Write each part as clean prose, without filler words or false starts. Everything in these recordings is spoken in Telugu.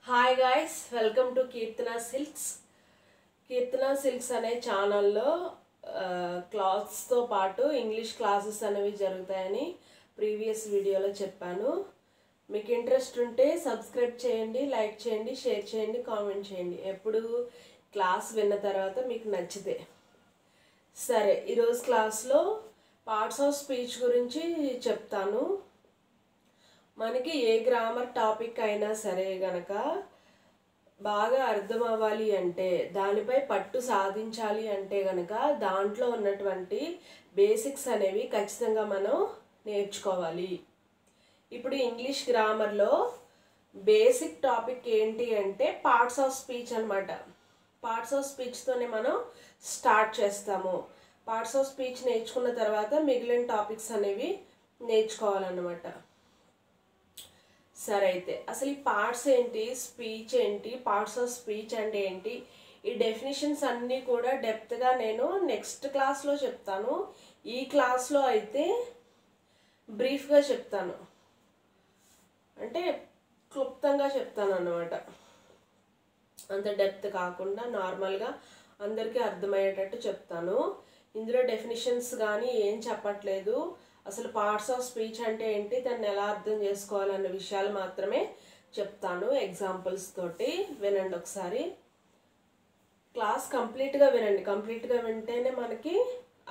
Hi guys, welcome to Keerthana silks. Keerthana silks అనే ఛానల్లో క్లాత్స్తో పాటు ఇంగ్లీష్ క్లాసెస్ అనేవి జరుగుతాయని ప్రీవియస్ వీడియోలో చెప్పాను. మీకు ఇంట్రెస్ట్ ఉంటే సబ్స్క్రైబ్ చేయండి, లైక్ చేయండి, షేర్ చేయండి, కామెంట్ చేయండి. ఎప్పుడు క్లాస్ విన్న తర్వాత మీకు నచ్చితే. సరే, ఈరోజు క్లాస్లో పార్ట్స్ ఆఫ్ స్పీచ్ గురించి చెప్తాను. మనకి ఏ గ్రామర్ టాపిక్ అయినా సరే గనక బాగా అర్థం అవ్వాలి అంటే, దానిపై పట్టు సాధించాలి అంటే గనక దాంట్లో ఉన్నటువంటి బేసిక్స్ అనేవి ఖచ్చితంగా మనం నేర్చుకోవాలి. ఇప్పుడు ఇంగ్లీష్ గ్రామర్లో బేసిక్ టాపిక్ ఏంటి అంటే పార్ట్స్ ఆఫ్ స్పీచ్ అన్నమాట. పార్ట్స్ ఆఫ్ స్పీచ్తోనే మనం స్టార్ట్ చేస్తాము. పార్ట్స్ ఆఫ్ స్పీచ్ నేర్చుకున్న తర్వాత మిగిలిన టాపిక్స్ అనేవి నేర్చుకోవాలన్నమాట. సరే, అయితే అసలు ఈ పార్ట్స్ ఏంటి, స్పీచ్ ఏంటి, పార్ట్స్ ఆఫ్ స్పీచ్ అంటే ఏంటి, ఈ డెఫినిషన్స్ అన్నీ కూడా డెప్త్గా నేను నెక్స్ట్ క్లాస్లో చెప్తాను. ఈ క్లాస్లో అయితే బ్రీఫ్గా చెప్తాను, అంటే క్లుప్తంగా చెప్తాను అన్నమాట. అంత డెప్త్ కాకుండా నార్మల్గా అందరికీ అర్థమయ్యేటట్టు చెప్తాను. ఇందులో డెఫినిషన్స్ కానీ ఏం చెప్పట్లేదు. అసలు పార్ట్స్ ఆఫ్ స్పీచ్ అంటే ఏంటి, దాన్ని ఎలా అర్థం చేసుకోవాలన్న విషయాలు మాత్రమే చెప్తాను ఎగ్జాంపుల్స్ తోటి. వినండి ఒకసారి, క్లాస్ కంప్లీట్గా వినండి. కంప్లీట్గా వింటేనే మనకి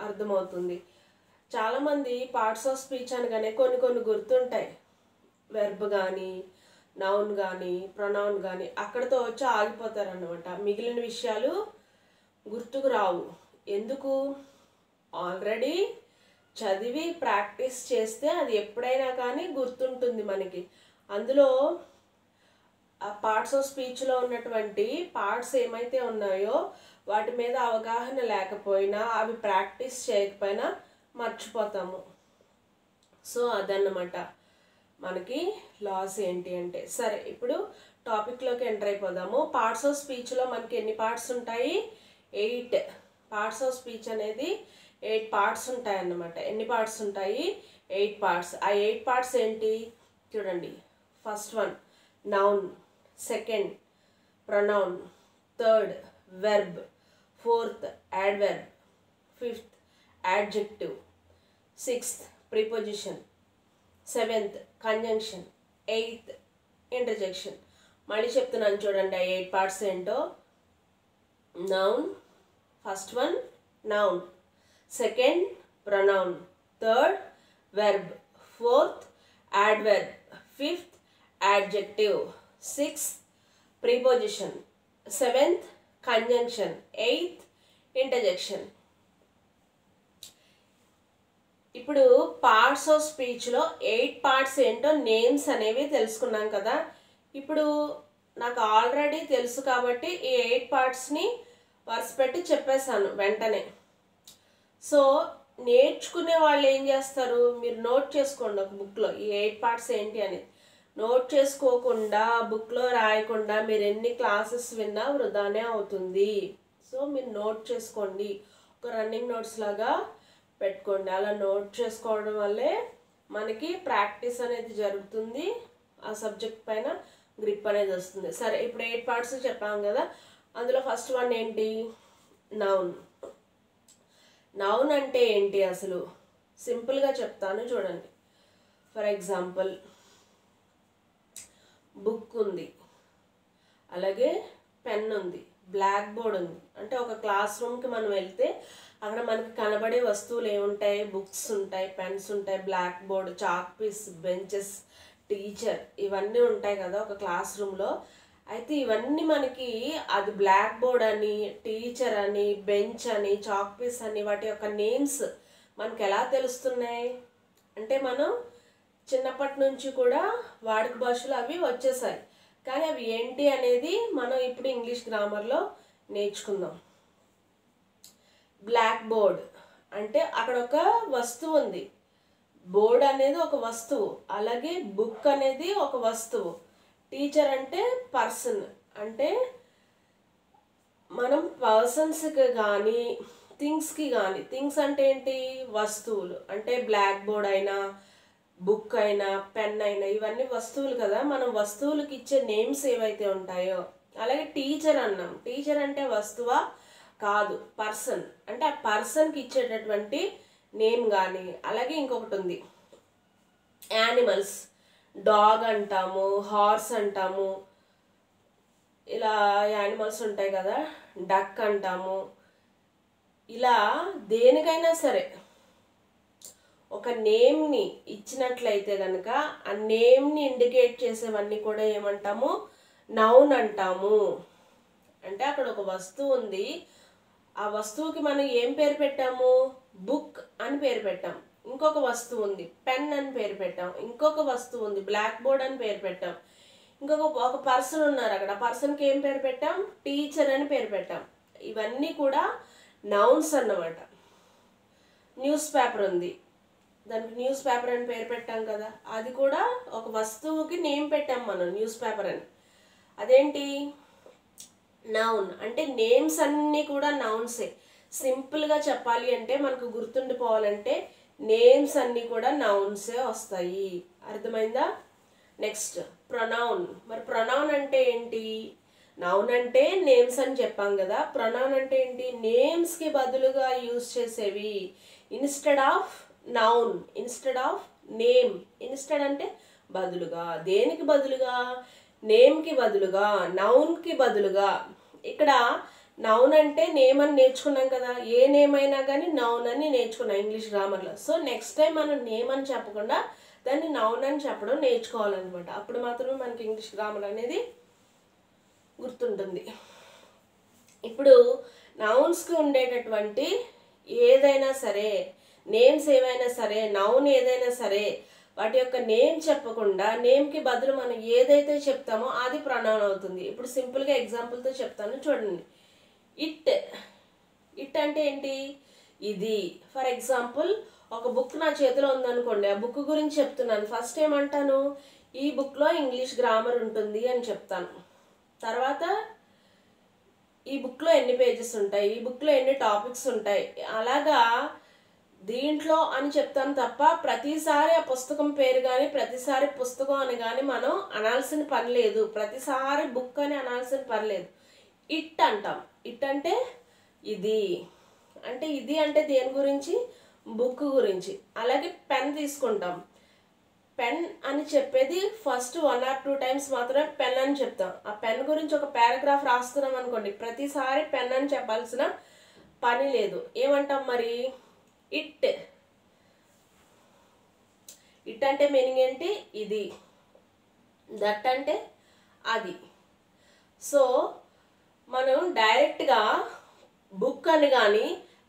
అర్థమవుతుంది. చాలామంది పార్ట్స్ ఆఫ్ స్పీచ్ అనగానే కొన్ని గుర్తుంటాయి, వెర్బ్ కానీ, నౌన్ కానీ, ప్రొనౌన్ కానీ, అక్కడితో వచ్చి ఆగిపోతారన్నమాట. మిగిలిన విషయాలు గుర్తుకు రావు. ఎందుకు? ఆల్రెడీ చదివి ప్రాక్టీస్ చేస్తే అది ఎప్పుడైనా కానీ గుర్తుంటుంది మనకి. అందులో ఆ పార్ట్స్ ఆఫ్ స్పీచ్లో ఉన్నటువంటి పార్ట్స్ ఏమైతే ఉన్నాయో వాటి మీద అవగాహన లేకపోయినా, అవి ప్రాక్టీస్ చేయకపోయినా మర్చిపోతాము. సో అదన్నమాట మనకి లాస్ ఏంటి అంటే. సరే, ఇప్పుడు టాపిక్లోకి ఎంటర్ అయిపోదాము. పార్ట్స్ ఆఫ్ స్పీచ్లో మనకి ఎన్ని పార్ట్స్ ఉంటాయి? 8 పార్ట్స్ ఆఫ్ స్పీచ్ అనేది 8 పార్ట్స్ ఉంటాయి అన్నమాట. ఎన్ని పార్ట్స్ ఉంటాయి? 8 పార్ట్స్. ఆ 8 పార్ట్స్ ఏంటి చూడండి. First one noun, second pronoun, third verb, fourth adverb, fifth adjective, sixth preposition, seventh conjunction, eighth interjection. మళ్ళీ చెప్తున్నాను చూడండి ఆ 8 పార్ట్స్ ఏంటో. Noun, first one noun, second pronoun, third verb, fourth adverb, fifth adjective, sixth preposition, seventh conjunction, eighth interjection. ఇప్పుడు పార్ట్స్ ఆఫ్ స్పీచ్లో 8 పార్ట్స్ ఏంటో నేమ్స్ అనేవి తెలుసుకున్నాం కదా. ఇప్పుడు నాకు ఆల్రెడీ తెలుసు కాబట్టి ఈ 8 పార్ట్స్ని వరుస పెట్టి చెప్పేశాను వెంటనే. సో నేర్చుకునే వాళ్ళు ఏం చేస్తారు, మీరు నోట్ చేసుకోండి ఒక బుక్లో ఈ 8 పార్ట్స్ ఏంటి అని. నోట్ చేసుకోకుండా, బుక్లో రాయకుండా మీరు ఎన్ని క్లాసెస్ విన్నా వృధానే అవుతుంది. సో మీరు నోట్ చేసుకోండి, ఒక రన్నింగ్ నోట్స్ లాగా పెట్టుకోండి. అలా నోట్ చేసుకోవడం వల్లే మనకి ప్రాక్టీస్ అనేది జరుగుతుంది, ఆ సబ్జెక్ట్ పైన గ్రిప్ అనేది వస్తుంది. సరే, ఇప్పుడు 8 పార్ట్స్ చెప్పాం కదా. అందులో ఫస్ట్ వన్ ఏంటి? నౌన్. నౌన్ అంటే ఏంటి అసలు సింపుల్గా చెప్తాను చూడండి. ఫర్ ఎగ్జాంపుల్, బుక్ ఉంది, అలాగే పెన్ ఉంది, బ్లాక్ బోర్డ్ ఉంది. అంటే ఒక క్లాస్ రూమ్కి మనం వెళ్తే అక్కడ మనకి కనబడే వస్తువులు ఏముంటాయి? బుక్స్ ఉంటాయి, పెన్స్ ఉంటాయి, blackboard, chalk piece, benches, teacher, ఇవన్నీ ఉంటాయి కదా ఒక క్లాస్ రూమ్లో. అయితే ఇవన్నీ మనకి అది బ్లాక్ బోర్డ్ అని, టీచర్ అని, బెంచ్ అని, చాక్ పీస్ అని, వాటి యొక్క నేమ్స్ మనకు ఎలా తెలుస్తున్నాయి అంటే మనం చిన్నప్పటి నుంచి కూడా వాడుక భాషలో అవి వచ్చేసాయి. కానీ అవి ఏంటి అనేది మనం ఇప్పుడు ఇంగ్లీష్ గ్రామర్లో నేర్చుకుందాం. బ్లాక్ బోర్డ్ అంటే అక్కడ ఒక వస్తువు ఉంది. బోర్డ్ అనేది ఒక వస్తువు, అలాగే బుక్ అనేది ఒక వస్తువు. టీచర్ అంటే పర్సన్, అంటే మనం పర్సన్స్కి కానీ థింగ్స్కి కానీ, థింగ్స్ అంటే ఏంటి? వస్తువులు. అంటే బ్లాక్ బోర్డ్ అయినా, బుక్ అయినా పెన్ అయినా ఇవన్నీ వస్తువులు కదా, మనం వస్తువులకి ఇచ్చే నేమ్స్ ఏవైతే ఉంటాయో. అలాగే టీచర్ అన్నాం, టీచర్ అంటే వస్తువా కాదు, పర్సన్. అంటే ఆ పర్సన్కి ఇచ్చేటటువంటి నేమ్ కానీ. అలాగే ఇంకొకటి ఉంది యానిమల్స్, డాగ్ అంటాము, హార్స్ అంటాము, ఇలా యానిమల్స్ ఉంటాయి కదా, డక్ అంటాము. ఇలా దేనికైనా సరే ఒక నేమ్ని ఇచ్చినట్లయితే కనుక ఆ నేమ్ని ఇండికేట్ చేసేవన్నీ కూడా ఏమంటాము, నౌన్ అంటాము. అంటే అక్కడ ఒక వస్తువు ఉంది, ఆ వస్తువుకి మనం ఏం పేరు పెట్టాము, బుక్ అని పేరు పెట్టాం. ఇంకొక వస్తువు ఉంది, పెన్ అని పేరు పెట్టాం. ఇంకొక వస్తువు ఉంది, బ్లాక్ బోర్డ్ అని పేరు పెట్టాం. ఒక పర్సన్ ఉన్నారు, అక్కడ పర్సన్కి ఏం పేరు పెట్టాం, టీచర్ అని పేరు పెట్టాం. ఇవన్నీ కూడా నౌన్స్ అన్నమాట. న్యూస్ పేపర్ ఉంది, దానికి న్యూస్ పేపర్ అని పేరు పెట్టాం కదా, అది కూడా ఒక వస్తువుకి నేమ్ పెట్టాం మనం, న్యూస్ పేపర్ అని. అదేంటి, నౌన్. అంటే నేమ్స్ అన్నీ కూడా నౌన్సే. సింపుల్గా చెప్పాలి అంటే, మనకు గుర్తుండిపోవాలంటే నేమ్స్ అన్నీ కూడా నౌన్సే వస్తాయి. అర్థమైందా? Next pronoun. మరి ప్రొనౌన్ అంటే ఏంటి? నౌన్ అంటే నేమ్స్ అని చెప్పాం కదా, ప్రొనౌన్ అంటే ఏంటి, నేమ్స్కి బదులుగా యూజ్ చేసేవి. Instead of noun, instead of name. Instead అంటే బదులుగా, దేనికి బదులుగా, నేమ్కి బదులుగా, నౌన్కి బదులుగా. ఇక్కడ నౌన్ అంటే నేమ్ అని నేర్చుకున్నాం కదా, ఏ నేమ్ అయినా కానీ నౌన్ అని నేర్చుకున్నాం ఇంగ్లీష్ గ్రామర్లో. సో నెక్స్ట్ టైం మనం నేమ్ అని చెప్పకుండా దాన్ని నౌన్ అని చెప్పడం నేర్చుకోవాలన్నమాట. అప్పుడు మాత్రమే మనకి ఇంగ్లీష్ గ్రామర్ అనేది గుర్తుంటుంది. ఇప్పుడు నౌన్స్కి ఉండేటటువంటి ఏదైనా సరే, నేమ్స్ ఏవైనా సరే, నౌన్ ఏదైనా సరే, వాటి యొక్క నేమ్ చెప్పకుండా నేమ్కి బదులు మనం ఏదైతే చెప్తామో అది ప్రొనౌన్ అవుతుంది. ఇప్పుడు సింపుల్గా ఎగ్జాంపుల్తో చెప్తాను చూడండి. ఇట్. ఇట్ అంటే ఏంటి, ఇది. ఫర్ ఎగ్జాంపుల్ ఒక బుక్ నా చేతిలో ఉందనుకోండి, ఆ బుక్ గురించి చెప్తున్నాను. ఫస్ట్ ఏమంటాను, ఈ బుక్లో ఇంగ్లీష్ గ్రామర్ ఉంటుంది అని చెప్తాను. తర్వాత ఈ బుక్లో ఎన్ని పేజెస్ ఉంటాయి, ఈ బుక్లో ఎన్ని టాపిక్స్ ఉంటాయి, అలాగా దీంట్లో అని చెప్తాను తప్ప ప్రతిసారి ఆ పుస్తకం పేరు కానీ ప్రతిసారి పుస్తకం అని కానీ మనం అనాల్సిన పని లేదు. ప్రతిసారి బుక్ అని అనాల్సిన పని లేదు. ఇట్ అంటాం. ఇట్ అంటే ఇది. అంటే ఇది అంటే దేని గురించి, బుక్ గురించి. అలాగే పెన్ తీసుకుంటాం. పెన్ అని చెప్పేది ఫస్ట్ 1 or 2 times మాత్రమే పెన్ అని చెప్తాం. ఆ పెన్ గురించి ఒక పారాగ్రాఫ్ రాస్తున్నాం అనుకోండి, ప్రతిసారి పెన్ అని చెప్పాల్సిన పని లేదు. ఏమంటాం మరి, ఇట్. ఇట్ అంటే మీనింగ్ ఏంటి, ఇది. దట్ అంటే అది. సో మనం డైరెక్ట్గా బుక్ అని కానీ,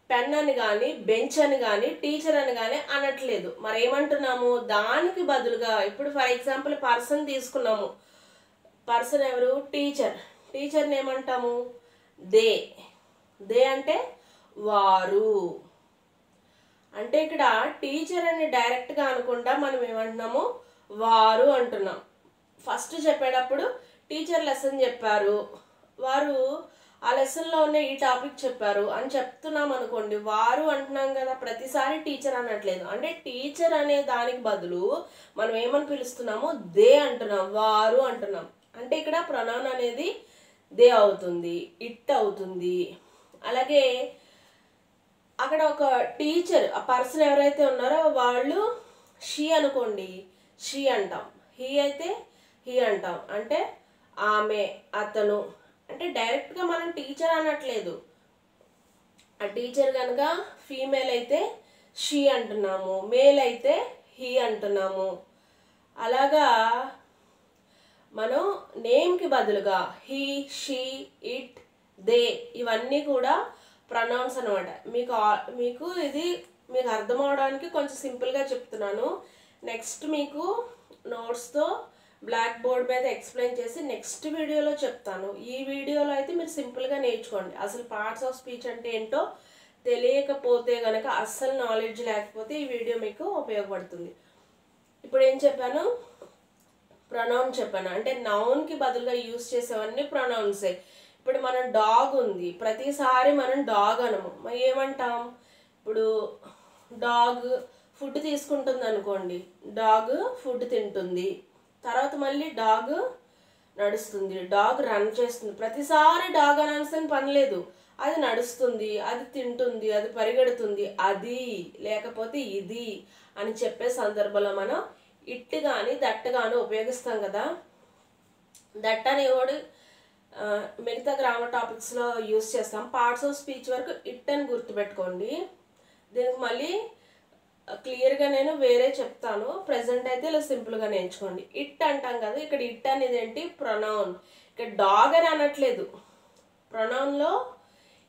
పెన్ అని కానీ, బెంచ్ అని కానీ, టీచర్ అని కానీ అనట్లేదు. మరి ఏమంటున్నాము, దానికి బదులుగా. ఇప్పుడు ఫర్ ఎగ్జాంపుల్ పర్సన్ తీసుకున్నాము. పర్సన్ ఎవరు, టీచర్. టీచర్ని ఏమంటాము, దే. దే అంటే వారు. అంటే ఇక్కడ టీచర్ అని డైరెక్ట్గా అనకుండా మనం ఏమంటున్నాము, వారు అంటున్నాం. ఫస్ట్ చెప్పేటప్పుడు టీచర్ లెసన్ చెప్పారు, వారు ఆ లెసన్లో ఉన్న ఈ టాపిక్ చెప్పారు అని చెప్తున్నాం అనుకోండి, వారు అంటున్నాం కదా, ప్రతిసారి టీచర్ అనట్లేదు. అంటే టీచర్ అనే దానికి బదులు మనం ఏమని పిలుస్తున్నాము, దే అంటున్నాం, వారు అంటున్నాం. అంటే ఇక్కడ ప్రొనౌన్ అనేది దే అవుతుంది, ఇట్ అవుతుంది. అలాగే అక్కడ ఒక టీచర్, ఆ పర్సన్ ఎవరైతే ఉన్నారో వాళ్ళు షీ అనుకోండి, షీ అంటాం. హీ అయితే హీ అంటాం. అంటే ఆమె, అతను. అంటే డైరెక్ట్గా మనం టీచర్ అనట్లేదు. ఆ టీచర్ కనుక ఫీమేల్ అయితే షీ అంటున్నాము, మేల్ అయితే హీ అంటున్నాము. అలాగా మనం నేమ్కి బదులుగా హీ, షీ, ఇట్, దే ఇవన్నీ కూడా ప్రొనౌన్స్ అనమాట. మీకు ఇది మీకు అర్థం అవడానికి కొంచెం సింపుల్గా చెప్తున్నాను. నెక్స్ట్ మీకు నోట్స్తో బ్లాక్ బోర్డ్ మీద ఎక్స్ప్లెయిన్ చేసి నెక్స్ట్ వీడియోలో చెప్తాను. ఈ వీడియోలో అయితే మీరు సింపుల్గా నేర్చుకోండి. అసలు పార్ట్స్ ఆఫ్ స్పీచ్ అంటే ఏంటో తెలియకపోతే కనుక, అస్సలు నాలెడ్జ్ లేకపోతే ఈ వీడియో మీకు ఉపయోగపడుతుంది. ఇప్పుడు ఏం చెప్పాను, ప్రొనౌన్ చెప్పాను. అంటే నౌన్కి బదులుగా యూజ్ చేసేవన్నీ ప్రొనౌన్సే. ఇప్పుడు మనం డాగ్ ఉంది, ప్రతిసారి మనం డాగ్ అనము, మరి ఏమంటాం, ఇప్పుడు డాగ్ ఫుడ్ తీసుకుంటుంది అనుకోండి, డాగ్ ఫుడ్ తింటుంది. తర్వాత మళ్ళీ డాగ్ నడుస్తుంది, డాగ్ రన్ చేస్తుంది. ప్రతిసారి డాగ్ అనాల్సిన పని లేదు, అది నడుస్తుంది, అది తింటుంది, అది పరిగెడుతుంది, అది లేకపోతే ఇది అని చెప్పే సందర్భంలో మనం ఇట్ కానీ దట్ కానీ ఉపయోగిస్తాం కదా. దట్ అనే వర్డ్ మిగతా గ్రామర్ టాపిక్స్లో యూస్ చేస్తాం. పార్ట్స్ ఆఫ్ స్పీచ్ వరకు ఇట్ అని గుర్తుపెట్టుకోండి. దీనికి మళ్ళీ క్లియర్గా నేను వేరే చెప్తాను. ప్రజెంట్ అయితే ఇలా సింపుల్గా నేర్చుకోండి. ఇట్ అంటాం కదా, ఇక్కడ ఇట్ అనేది ఏంటి? ప్రొనౌన్. ఇక్కడ డాగ్ అని అనట్లేదు, ప్రొనౌన్లో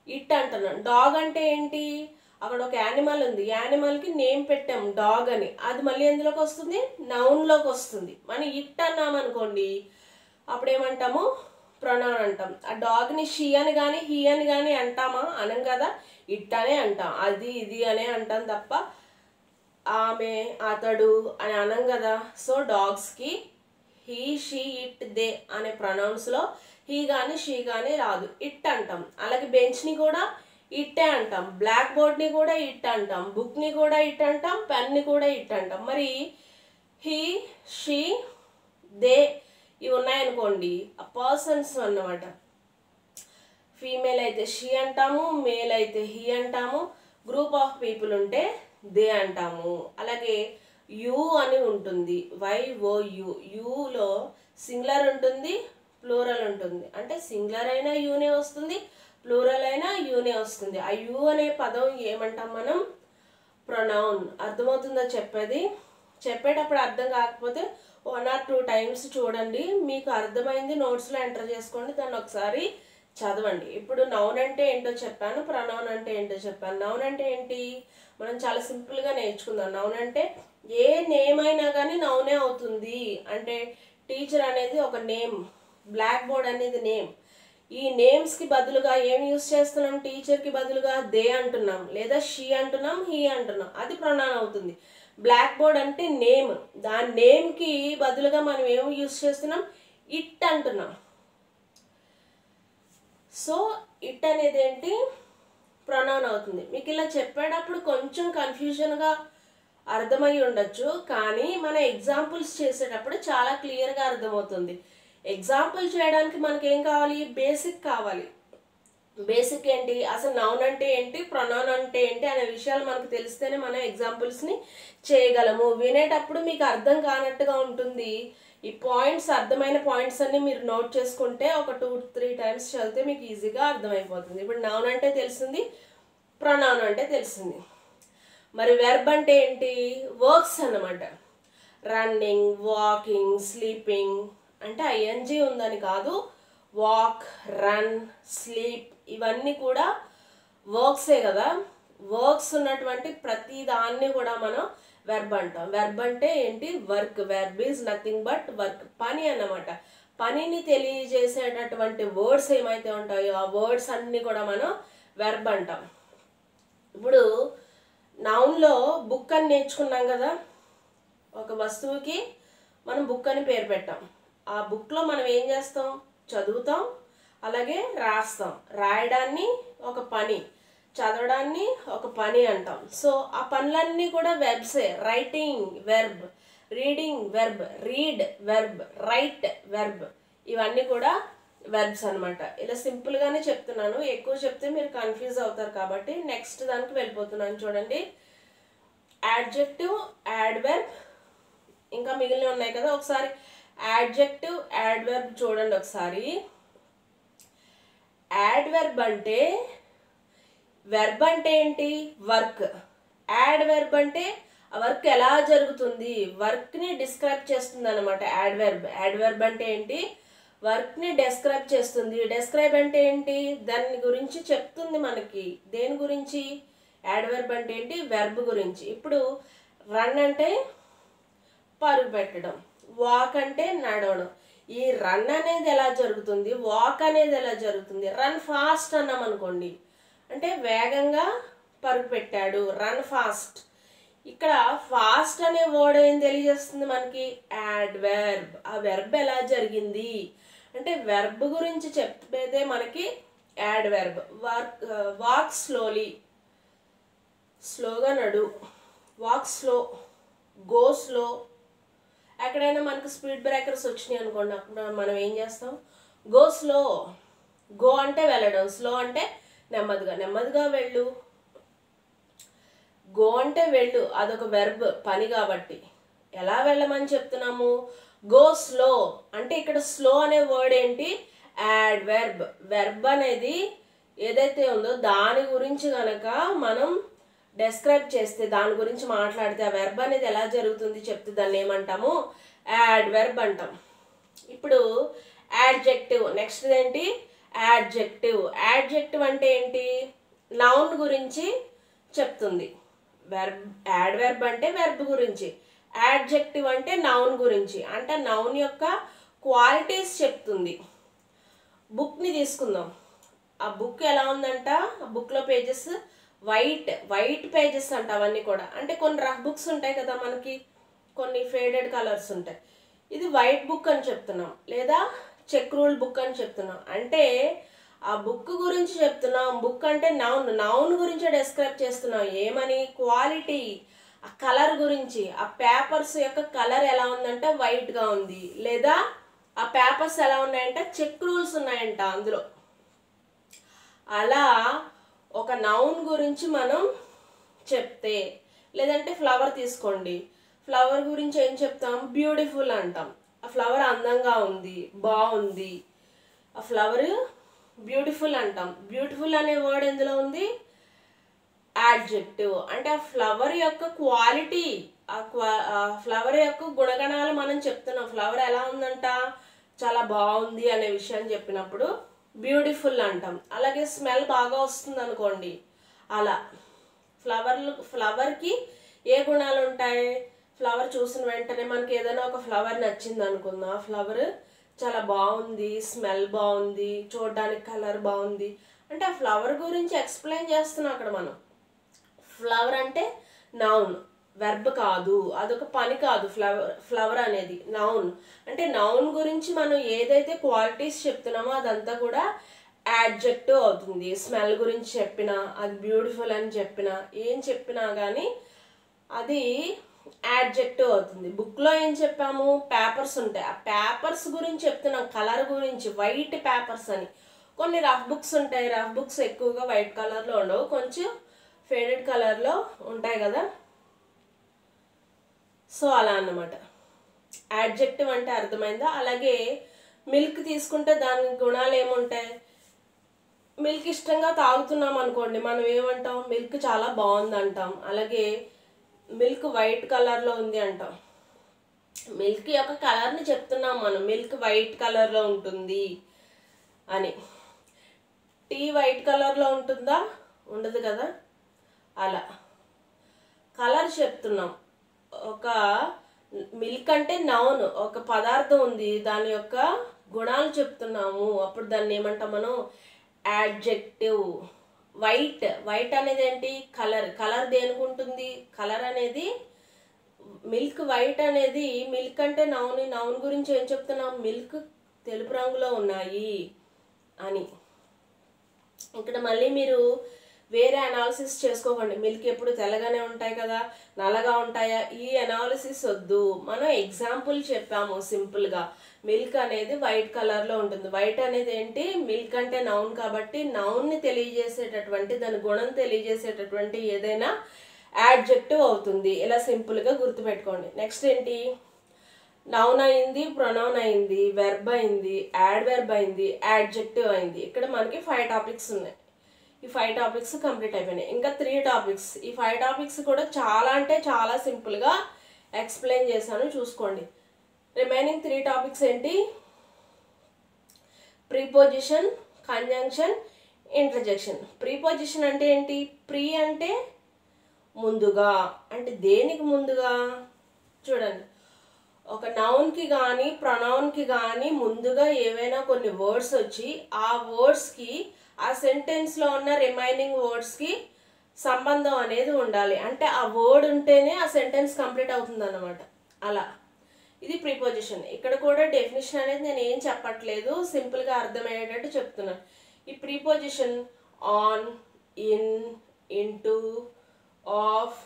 ఇట్ అంటున్నాను. డాగ్ అంటే ఏంటి? అక్కడ ఒక యానిమల్ ఉంది, యానిమల్కి నేమ్ పెట్టాం డాగ్ అని, అది మళ్ళీ ఎందులోకి వస్తుంది? నౌన్లోకి వస్తుంది. మనం ఇట్ అన్నాం అనుకోండి, అప్పుడు ఏమంటాము? ప్రొనౌన్ అంటాం. ఆ డాగ్ని షీ అని కానీ హీ అని కానీ అంటామా? అనం కదా, ఇట్ అనే అంటాం. అది ఇది అనే అంటాం తప్ప ఆమె అతడు అని అనం కదా. సో డాగ్స్కి హీ షీ ఇట్ దే అనే ప్రొనౌన్స్లో హీ కానీ షీ కానీ రాదు, ఇట్ అంటాం. అలాగే బెంచ్ని కూడా ఇట్టే అంటాం, బ్లాక్ బోర్డ్ని కూడా ఇట్ అంటాం, బుక్ని కూడా ఇట్ అంటాం, పెన్ని కూడా ఇట్ అంటాం. మరి హీ షీ దే ఇవి ఉన్నాయనుకోండి, ఆ పర్సన్స్ అన్నమాట. ఫీమేల్ అయితే షీ అంటాము, మేల్ అయితే హీ అంటాము, గ్రూప్ ఆఫ్ పీపుల్ ఉంటే దే అంటాము. అలాగే యూ అని ఉంటుంది, YOU. యూలో సింగులర్ ఉంటుంది, ప్లూరల్ ఉంటుంది. అంటే సింగులర్ అయినా యూనే వస్తుంది, ప్లూరల్ అయినా యూనే వస్తుంది. ఆ యూ అనే పదం ఏమంటాం మనం? ప్రొనౌన్. అర్థమవుతుందో చెప్పేది? చెప్పేటప్పుడు అర్థం కాకపోతే 1 or 2 times చూడండి, మీకు అర్థమైంది నోట్స్లో ఎంటర్ చేసుకోండి, దాన్ని ఒకసారి చదవండి. ఇప్పుడు నౌన్ అంటే ఏంటో చెప్పాను, ప్రొనౌన్ అంటే ఏంటో చెప్పాను. నౌన్ అంటే ఏంటి? మనం చాలా సింపుల్గా నేర్చుకుందాం. నౌన్ అంటే ఏ నేమ్ అయినా కానీ నౌనే అవుతుంది. అంటే టీచర్ అనేది ఒక నేమ్, బ్లాక్ బోర్డ్ అనేది నేమ్. ఈ నేమ్స్కి బదులుగా ఏం యూస్ చేస్తున్నాం? టీచర్కి బదులుగా దే అంటున్నాం, లేదా షీ అంటున్నాం, హీ అంటున్నాం, అది ప్రొనౌన్ అవుతుంది. బ్లాక్ బోర్డ్ అంటే నేమ్, దాని నేమ్కి బదులుగా మనం ఏం యూస్ చేస్తున్నాం? ఇట్ అంటున్నాం. సో ఇట్ అనేది ఏంటి? ప్రొనౌన్ అవుతుంది. మీకు ఇలా చెప్పేటప్పుడు కొంచెం కన్ఫ్యూజన్గా అర్థమై ఉండొచ్చు, కానీ మన ఎగ్జాంపుల్స్ చేసేటప్పుడు చాలా క్లియర్గా అర్థమవుతుంది. ఎగ్జాంపుల్ చేయడానికి మనకి ఏం కావాలి? బేసిక్ కావాలి. బేసిక్ ఏంటి? అసలు నౌన్ అంటే ఏంటి, ప్రొనౌన్ అంటే ఏంటి అనే విషయాలు మనకు తెలిస్తేనే మనం ఎగ్జాంపుల్స్ని చేయగలము. వినేటప్పుడు మీకు అర్థం కానట్టుగా ఉంటుంది. ఈ పాయింట్స్, అర్థమైన పాయింట్స్ అన్ని మీరు నోట్ చేసుకుంటే ఒక 2-3 times చదివితే మీకు ఈజీగా అర్థమైపోతుంది. ఇప్పుడు నౌన్ అంటే తెలిసింది, ప్రొనౌన్ అంటే తెలిసింది. మరి వెర్బ్ అంటే ఏంటి? వర్క్స్ అన్నమాట. రన్నింగ్, వాకింగ్, స్లీపింగ్ అంటే ఐఎన్జీ ఉందని కాదు, వాక్, రన్, స్లీప్ ఇవన్నీ కూడా వర్క్సే కదా. వర్క్స్ ఉన్నటువంటి ప్రతి దాన్ని కూడా మనం వెర్బ్ అంటాం. వెర్బ్ అంటే ఏంటి? Work. Verb is nothing but work, పని అన్నమాట. పనిని తెలియజేసేటటువంటి వర్డ్స్ ఏమైతే ఉంటాయో ఆ వర్డ్స్ అన్నీ కూడా మనం వెర్బ్ అంటాం. ఇప్పుడు నౌన్లో బుక్ అని నేర్చుకున్నాం కదా, ఒక వస్తువుకి మనం బుక్ అని పేరు పెట్టాం. ఆ బుక్లో మనం ఏం చేస్తాం? చదువుతాం, అలాగే రాస్తాం. రాయడాన్ని ఒక పని, చదవడాన్ని ఒక పని అంటాం. సో ఆ పనులన్నీ కూడా వెర్బ్సే. Writing verb, reading verb, read verb, write verb, ఇవన్నీ కూడా వెర్బ్స్ అనమాట. ఇలా సింపుల్గానే చెప్తున్నాను, ఎక్కువ చెప్తే మీరు కన్ఫ్యూజ్ అవుతారు కాబట్టి నెక్స్ట్ దానికి వెళ్ళిపోతున్నాను. చూడండి, యాడ్జెక్టివ్, యాడ్వర్బ్, ఇంకా మిగిలిన ఉన్నాయి కదా. ఒకసారి యాడ్జెక్టివ్, యాడ్వర్బ్ చూడండి ఒకసారి. యాడ్వర్బ్ అంటే, వెర్బ్ అంటే ఏంటి? వర్క్. యాడ్వర్బ్ అంటే ఆ వర్క్ ఎలా జరుగుతుంది, వర్క్ని డిస్క్రైబ్ చేస్తుంది అనమాట యాడ్వర్బ్. యాడ్వర్బ్ అంటే ఏంటి? వర్క్ని డెస్క్రైబ్ చేస్తుంది. డెస్క్రైబ్ అంటే ఏంటి? దాని గురించి చెప్తుంది మనకి. దేని గురించి? యాడ్వర్బ్ అంటే ఏంటి? వెర్బ్ గురించి. ఇప్పుడు రన్ అంటే పరుగు పెట్టడం, వాక్ అంటే నడవడం. ఈ రన్ అనేది ఎలా జరుగుతుంది, వాక్ అనేది ఎలా జరుగుతుంది? రన్ ఫాస్ట్ అన్నాం అనుకోండి, అంటే వేగంగా పరుగు పెట్టాడు, రన్ ఫాస్ట్. ఇక్కడ ఫాస్ట్ అనే వర్డ్ ఏం తెలియజేస్తుంది మనకి? యాడ్వర్బ్. ఆ వెర్బ్ ఎలా జరిగింది అంటే వెర్బ్ గురించి చెప్పేదే మనకి యాడ్వర్బ్. వాక్ స్లోలీ, స్లోగా నడు. Walk slow, go slow. ఎక్కడైనా మనకు స్పీడ్ బ్రేకర్స్ వచ్చినాయి అనుకోండి, అప్పుడు మనం ఏం చేస్తాం, గో స్లో. గో అంటే వెళ్ళడం, స్లో అంటే నెమ్మదిగా, నెమ్మదిగా వెళ్ళు. గో అంటే వెళ్ళు, అదొక వెర్బ్, పని కాబట్టి. ఎలా వెళ్ళమని చెప్తున్నాము, గో స్లో అంటే ఇక్కడ స్లో అనే వర్డ్ ఏంటి, యాడ్ వెర్బ్. వెర్బ్ అనేది ఏదైతే ఉందో దాని గురించి కనుక మనం డెస్క్రైబ్ చేస్తే, దాని గురించి మాట్లాడితే, ఆ వెర్బ్ అనేది ఎలా జరుగుతుంది చెప్తే దాన్ని ఏమంటాము, యాడ్ వెర్బ్ అంటాం. ఇప్పుడు యాడ్జెక్టివ్, నెక్స్ట్ ఏంటి, యాడ్జెక్టివ్. యాడ్జెక్టివ్ అంటే ఏంటి, నౌన్ గురించి చెప్తుంది. వెర్బ్, యాడ్ వెర్బ్ అంటే వెర్బ్ గురించి, యాడ్జెక్టివ్ అంటే నౌన్ గురించి, అంటే నౌన్ యొక్క క్వాలిటీస్ చెప్తుంది. బుక్ని తీసుకుందాం. ఆ బుక్ ఎలా ఉందంట, ఆ బుక్లో పేజెస్ వైట్ పేజెస్ అంట. అవన్నీ కూడా అంటే కొన్ని రఫ్ బుక్స్ ఉంటాయి కదా మనకి, కొన్ని ఫేడెడ్ కలర్స్ ఉంటాయి. ఇది వైట్ బుక్ అని చెప్తున్నాం, లేదా చెక్ రూల్ బుక్ అని చెప్తున్నాం. అంటే ఆ బుక్ గురించి చెప్తున్నాం. బుక్ అంటే నౌన్ గురించి డిస్క్రైబ్ చేస్తున్నాం. ఏమని, క్వాలిటీ, ఆ కలర్ గురించి. ఆ పేపర్స్ యొక్క కలర్ ఎలా ఉందంటే వైట్గా ఉంది, లేదా ఆ పేపర్స్ ఎలా ఉన్నాయంటే చెక్ రూల్స్ ఉన్నాయంట అందులో. అలా ఒక నౌన్ గురించి మనం చెప్తే, లేదంటే ఫ్లవర్ తీసుకోండి, ఫ్లవర్ గురించి ఏం చెప్తాం, బ్యూటిఫుల్ అంటాం. ఆ ఫ్లవర్ అందంగా ఉంది, బాగుంది, ఆ ఫ్లవర్ బ్యూటిఫుల్ అంటాం. బ్యూటిఫుల్ అనే వర్డ్ ఎందులో ఉంది, యాడ్జెక్టివ్. అంటే ఆ ఫ్లవర్ యొక్క క్వాలిటీ, ఆ ఫ్లవర్ యొక్క గుణగణాలు మనం చెప్తున్నాం. ఫ్లవర్ ఎలా ఉందంట, చాలా బాగుంది అనే విషయాన్ని చెప్పినప్పుడు బ్యూటిఫుల్ అంటాం. అలాగే స్మెల్ బాగా వస్తుంది అనుకోండి, అలా ఫ్లవర్కి ఏ గుణాలు ఉంటాయి, ఫ్లవర్ చూసిన వెంటనే మనకి ఏదైనా ఒక ఫ్లవర్ నచ్చింది అనుకుందాం, ఆ ఫ్లవర్ చాలా బాగుంది, స్మెల్ బాగుంది, చూడడానికి కలర్ బాగుంది అంటే ఆ ఫ్లవర్ గురించి ఎక్స్ప్లెయిన్ చేస్తున్నాం అక్కడ మనం. ఫ్లవర్ అంటే నౌన్, వెర్బ్ కాదు, అదొక పని కాదు. ఫ్లవర్ అనేది నౌన్. అంటే నౌన్ గురించి మనం ఏదైతే క్వాలిటీస్ చెప్తున్నామో అదంతా కూడా యాడ్జెక్టివ్ అవుతుంది. స్మెల్ గురించి చెప్పినా, అది బ్యూటిఫుల్ అని చెప్పినా, ఏం చెప్పినా కానీ అది యాడ్జెక్టివ్ అవుతుంది. బుక్లో ఏం చెప్పాము, పేపర్స్ ఉంటాయి, ఆ పేపర్స్ గురించి చెప్తున్నాం, కలర్ గురించి. వైట్ పేపర్స్ అని. కొన్ని రఫ్ బుక్స్ ఉంటాయి, రఫ్ బుక్స్ ఎక్కువగా వైట్ కలర్లో ఉండవు, కొంచెం ఫేడెడ్ కలర్లో ఉంటాయి కదా. సో అలా అన్నమాట. యాడ్జెక్టివ్ అంటే అర్థమైందా. అలాగే మిల్క్ తీసుకుంటే దాని గుణాలు ఏముంటాయి, మిల్క్ ఇష్టంగా తాగుతున్నాం అనుకోండి, మనం ఏమంటాం, మిల్క్ చాలా బాగుంది అంటాం. అలాగే మిల్క్ వైట్ కలర్లో ఉంది అంటాం. మిల్క్ యొక్క కలర్ని చెప్తున్నాం మనం, మిల్క్ వైట్ కలర్లో ఉంటుంది అని. టీ వైట్ కలర్లో ఉంటుందా, ఉండదు కదా. అలా కలర్ చెప్తున్నాం. ఒక మిల్క్ అంటే నౌన్, ఒక పదార్థం ఉంది, దాని యొక్క గుణాలు చెప్తున్నాము, అప్పుడు దాన్ని ఏమంటాం మనం, యాడ్జెక్టివ్. వైట్ అనేది ఏంటి, కలర్ దేనికి ఉంటుంది, కలర్ అనేది మిల్క్ వైట్ అనేది, మిల్క్ అంటే నౌన్ గురించి ఏం చెప్తున్నాం, మిల్క్ తెలుపు రంగులో ఉన్నాయి అని. ఇక్కడ మళ్ళీ మీరు వేరే అనాలిసిస్ చేసుకోకండి. మిల్క్ ఎప్పుడు తెల్లగానే ఉంటాయి కదా, నల్లగా ఉంటాయా, ఈ అనాలిసిస్ వద్దు. మనం ఎగ్జాంపుల్ చెప్పాము సింపుల్గా. మిల్క్ అనేది వైట్ కలర్లో ఉంటుంది. వైట్ అనేది ఏంటి, మిల్క్ అంటే నౌన్ కాబట్టి నౌన్ని తెలియజేసేటటువంటి, దాని గుణం తెలియజేసేటటువంటి ఏదైనా యాడ్జెక్టివ్ అవుతుంది. ఇలా సింపుల్గా గుర్తుపెట్టుకోండి. నెక్స్ట్ ఏంటి, నౌన్ అయింది, ప్రొనౌన్ అయింది, వెర్బ్ అయింది, యాడ్ వెర్బ్ అయింది, యాడ్జెక్టివ్ అయింది. ఇక్కడ మనకి 5 టాపిక్స్ ఉన్నాయి. ఈ 5 టాపిక్స్ కంప్లీట్ అయిపోయినాయి. ఇంకా 3 టాపిక్స్. ఈ 5 టాపిక్స్ కూడా చాలా అంటే చాలా సింపుల్గా ఎక్స్ప్లెయిన్ చేశాను, చూసుకోండి. రిమైనింగ్ 3 టాపిక్స్ ఏంటి, ప్రీపోజిషన్, కంజంక్షన్, ఇంటర్జెక్షన్. ప్రీపోజిషన్ అంటే ఏంటి, ప్రీ అంటే ముందుగా, అంటే దేనికి ముందుగా, చూడండి, ఒక నౌన్కి కానీ ప్రొనౌన్కి కానీ ముందుగా ఏవైనా కొన్ని వర్డ్స్ వచ్చి ఆ వర్డ్స్కి, ఆ సెంటెన్స్లో ఉన్న రిమైనింగ్ వర్డ్స్కి సంబంధం అనేది ఉండాలి. అంటే ఆ వర్డ్ ఉంటేనే ఆ సెంటెన్స్ కంప్లీట్ అవుతుంది అన్నమాట. అలా ఇది ప్రీపోజిషన్. ఇక్కడ కూడా డెఫినేషన్ అనేది నేను ఏం చెప్పట్లేదు, సింపుల్గా అర్థమయ్యేటట్టు చెప్తున్నాను. ఈ preposition on, in, into, of,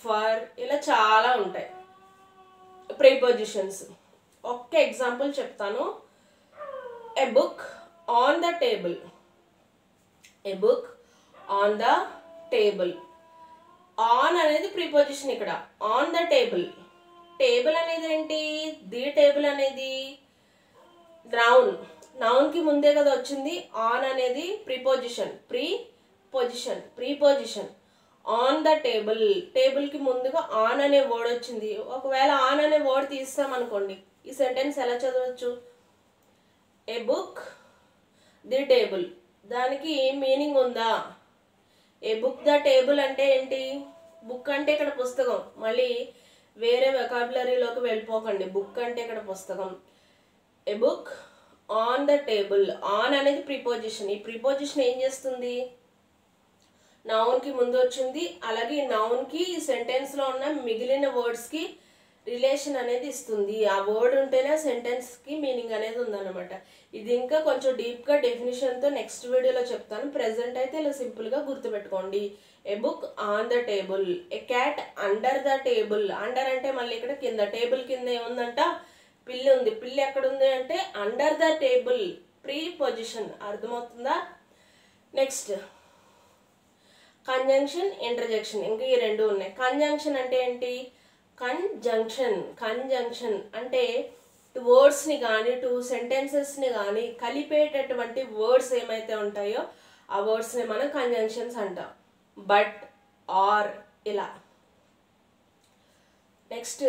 for, ఇలా చాలా ఉంటాయి ప్రీపోజిషన్స్. ఒక్క ఎగ్జాంపుల్ చెప్తాను. A book on the table. A book on the table. On అనేది ప్రీపోజిషన్ ఇక్కడ. On the table. టేబుల్ అనేది ఏంటి? ది టేబుల్ అనేది నౌన్. నౌన్కి ముందే కదా వచ్చింది. ఆన్ అనేది preposition. Preposition. On the table. టేబుల్కి ముందుగా ఆన్ అనే వర్డ్ వచ్చింది. ఒకవేళ ఆన్ అనే వర్డ్ తీస్తామనుకోండి, ఈ సెంటెన్స్ ఎలా చదవచ్చు? ఏ బుక్ ది టేబుల్. దానికి మీనింగ్ ఉందా? ఏ బుక్ ద టేబుల్ అంటే ఏంటి? బుక్ అంటే ఇక్కడ పుస్తకం. మళ్ళీ వేరే వెకాబులరీలోకి వెళ్ళిపోకండి. బుక్ అంటే ఇక్కడ పుస్తకం. A book on the table. On అనేది ప్రిపోజిషన్. ఈ ప్రిపోజిషన్ ఏం చేస్తుంది? నౌన్కి ముందు వచ్చింది. అలాగే ఈ నౌన్కి ఈ సెంటెన్స్లో ఉన్న మిగిలిన వర్డ్స్కి రిలేషన్ అనేది ఇస్తుంది. ఆ వర్డ్ ఉంటేనే సెంటెన్స్కి మీనింగ్ అనేది ఉందన్నమాట. ఇది ఇంకా కొంచెం డీప్గా డెఫినేషన్తో నెక్స్ట్ వీడియోలో చెప్తాను. ప్రెజెంట్ అయితే ఇలా సింపుల్గా గుర్తుపెట్టుకోండి. A book on the table. A cat under the table. Under అంటే మళ్ళీ ఇక్కడ కింద. టేబుల్ కింద ఏముందంట? పిల్లి ఉంది. పిల్లి ఎక్కడుంది అంటే అండర్ ద టేబుల్. ప్రీపోజిషన్. అర్థమవుతుందా? Next conjunction, interjection. ఇంకా ఈ రెండు ఉన్నాయి. కంజంక్షన్ అంటే ఏంటి? కంజంక్షన్ అంటే టూ వర్డ్స్ని కానీ టూ సెంటెన్సెస్ని కానీ కలిపేటటువంటి వర్డ్స్ ఏమైతే ఉంటాయో ఆ వర్డ్స్ని మనం కంజంక్షన్స్ అంటాం. బట్, ఆర్, ఇలా. నెక్స్ట్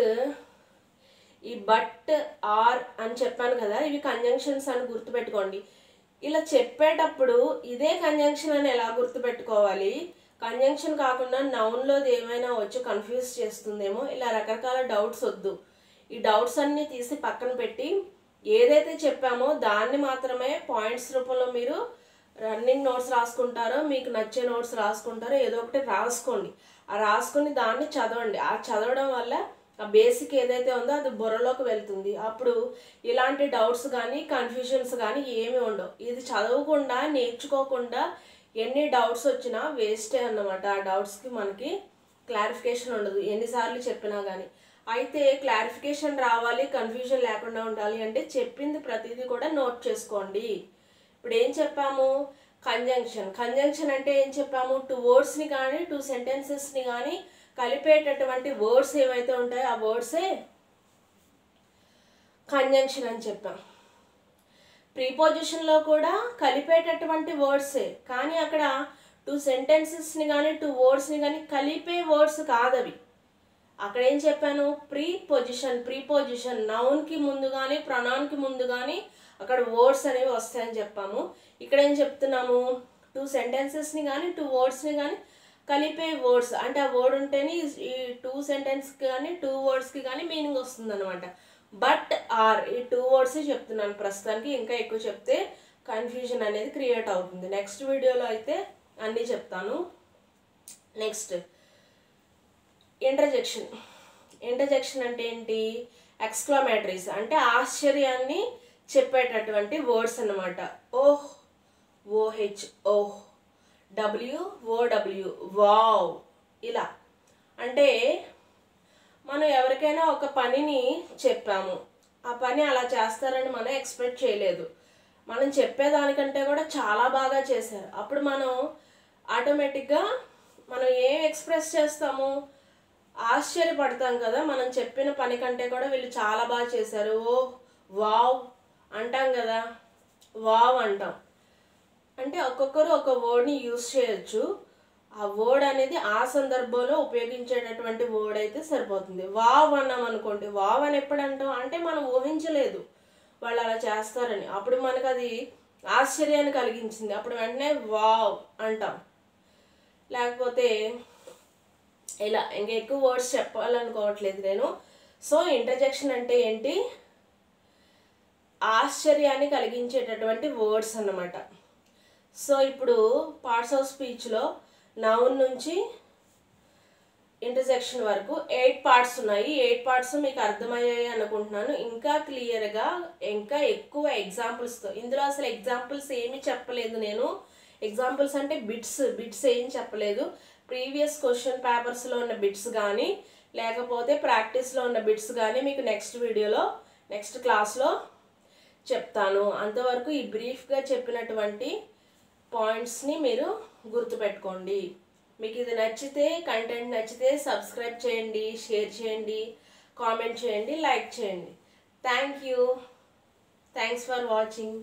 ఈ బట్, ఆర్ అని చెప్పాను కదా, ఇవి కంజంక్షన్స్ అని గుర్తుపెట్టుకోండి. ఇలా చెప్పేటప్పుడు ఇదే కంజంక్షన్ అని ఎలా గుర్తుపెట్టుకోవాలి? కంజంక్షన్ కాకుండా నౌన్లోది ఏమైనా వచ్చి కన్ఫ్యూజ్ చేస్తుందేమో, ఇలా రకరకాల డౌట్స్ వద్దు. ఈ డౌట్స్ అన్నీ తీసి పక్కన పెట్టి ఏదైతే చెప్పామో దాన్ని మాత్రమే పాయింట్స్ రూపంలో మీరు రన్నింగ్ నోట్స్ రాసుకుంటారో, మీకు నచ్చే నోట్స్ రాసుకుంటారో, ఏదో ఒకటి రాసుకోండి. ఆ రాసుకుని దాన్ని చదవండి. ఆ చదవడం వల్ల ఆ బేసిక్ ఏదైతే ఉందో అది బుర్రలోకి వెళ్తుంది. అప్పుడు ఇలాంటి డౌట్స్ కానీ కన్ఫ్యూజన్స్ కానీ ఏమీ ఉండవు. ఇది చదవకుండా నేర్చుకోకుండా ఎన్ని డౌట్స్ వచ్చినా వేస్టే అన్నమాట. ఆ డౌట్స్కి మనకి క్లారిఫికేషన్ ఉండదు ఎన్నిసార్లు చెప్పినా కానీ. అయితే క్లారిఫికేషన్ రావాలి, కన్ఫ్యూజన్ లేకుండా ఉండాలి అంటే చెప్పింది ప్రతిదీ కూడా నోట్ చేసుకోండి. ఇప్పుడు ఏం చెప్పాము? కంజంక్షన్ అంటే ఏం చెప్పాము? టూ వర్డ్స్ని కానీ టూ సెంటెన్సెస్ని కానీ కలిపేటటువంటి వర్డ్స్ ఏవైతే ఉంటాయో ఆ వర్డ్సే కంజంక్షన్ అని చెప్పాం. ప్రీపోజిషన్లో కూడా కలిపేటటువంటి వర్డ్సే, కానీ అక్కడ టూ సెంటెన్సెస్ని కానీ టూ వర్డ్స్ని కానీ కలిపే వర్డ్స్ కాదవి. అక్కడ ఏం చెప్పాను? ప్రీపోజిషన్. నౌన్కి ముందు కానీ ప్రొనౌన్కి ముందు కానీ అక్కడ వర్డ్స్ అనేవి వస్తాయని చెప్పాము. ఇక్కడ ఏం చెప్తున్నాము? టూ సెంటెన్సెస్ని కానీ టూ వర్డ్స్ని కానీ కలిపే వర్డ్స్. అంటే ఆ వర్డ్ ఉంటేనే ఈ టూ సెంటెన్స్కి కానీ టూ వర్డ్స్కి కానీ మీనింగ్ వస్తుంది అనమాట. బట్, ఆర్, ఈ టూ వర్డ్స్ చెప్తున్నాను ప్రస్తుతానికి. ఇంకా ఎక్కువ చెప్తే కన్ఫ్యూజన్ అనేది క్రియేట్ అవుతుంది. నెక్స్ట్ వీడియోలో అయితే అన్నీ చెప్తాను. నెక్స్ట్ ఇంటర్జెక్షన్ అంటే ఏంటి? ఎక్స్క్లమేటరీస్ అంటే ఆశ్చర్యాన్ని చెప్పేటటువంటి వర్డ్స్ అన్నమాట. ఓహ్, ఓహెచ్, ఓహ్, WOW, వావ్, ఇలా. అంటే మనం ఎవరికైనా ఒక పనిని చెప్పాము, ఆ పని అలా చేస్తారని మనం ఎక్స్పెక్ట్ చేయలేదు. మనం చెప్పేదానికంటే కూడా చాలా బాగా చేశారు. అప్పుడు మనం ఆటోమేటిక్గా మనం ఏం ఎక్స్ప్రెస్ చేస్తాము? ఆశ్చర్యపడతాం కదా. మనం చెప్పిన పని కంటే కూడా వీళ్ళు చాలా బాగా చేశారు, ఓ వావ్ అంటాం కదా. వావ్ అంటాం. అంటే ఒక్కొక్కరు ఒక వర్డ్ని యూజ్ చేయొచ్చు. ఆ వర్డ్ అనేది ఆ సందర్భంలో ఉపయోగించేటటువంటి వర్డ్ అయితే సరిపోతుంది. వావ్ అన్నాం అనుకోండి, వావ్ అని ఎప్పుడు అంటాం అంటే మనం ఊహించలేదు వాళ్ళు అలా చేస్తారని. అప్పుడు మనకు అది ఆశ్చర్యాన్ని కలిగించింది, అప్పుడు వెంటనే వావ్ అంటాం. లేకపోతే ఇలా ఇంకా ఎక్కువ వర్డ్స్ చెప్పాలనుకోవట్లేదు నేను. సో ఇంటర్జెక్షన్ అంటే ఏంటి? ఆశ్చర్యాన్ని కలిగించేటటువంటి వర్డ్స్ అన్నమాట. సో ఇప్పుడు పార్ట్స్ ఆఫ్ స్పీచ్లో నౌన్ నుంచి ఇంటర్జెక్షన్ వరకు 8 పార్ట్స్ ఉన్నాయి. 8 పార్ట్స్ మీకు అర్థమయ్యాయి అనుకుంటున్నాను. ఇంకా క్లియర్గా ఇంకా ఎక్కువ ఎగ్జాంపుల్స్తో. ఇందులో అసలు ఎగ్జాంపుల్స్ ఏమీ చెప్పలేదు నేను. ఎగ్జాంపుల్స్ అంటే బిట్స్ ఏం చెప్పలేదు. ప్రీవియస్ క్వశ్చన్ పేపర్స్లో ఉన్న బిట్స్ కానీ లేకపోతే ప్రాక్టీస్లో ఉన్న బిట్స్ కానీ మీకు నెక్స్ట్ క్లాస్లో చెప్తాను. అంతవరకు ఈ బ్రీఫ్గా చెప్పినటువంటి పాయింట్స్ని మీరు గుర్తుపెట్టుకోండి. మీకు ఇది నచ్చితే, కంటెంట్ నచ్చితే సబ్స్క్రైబ్ చేయండి, షేర్ చేయండి, కామెంట్ చేయండి, లైక్ చేయండి. Thanks for watching.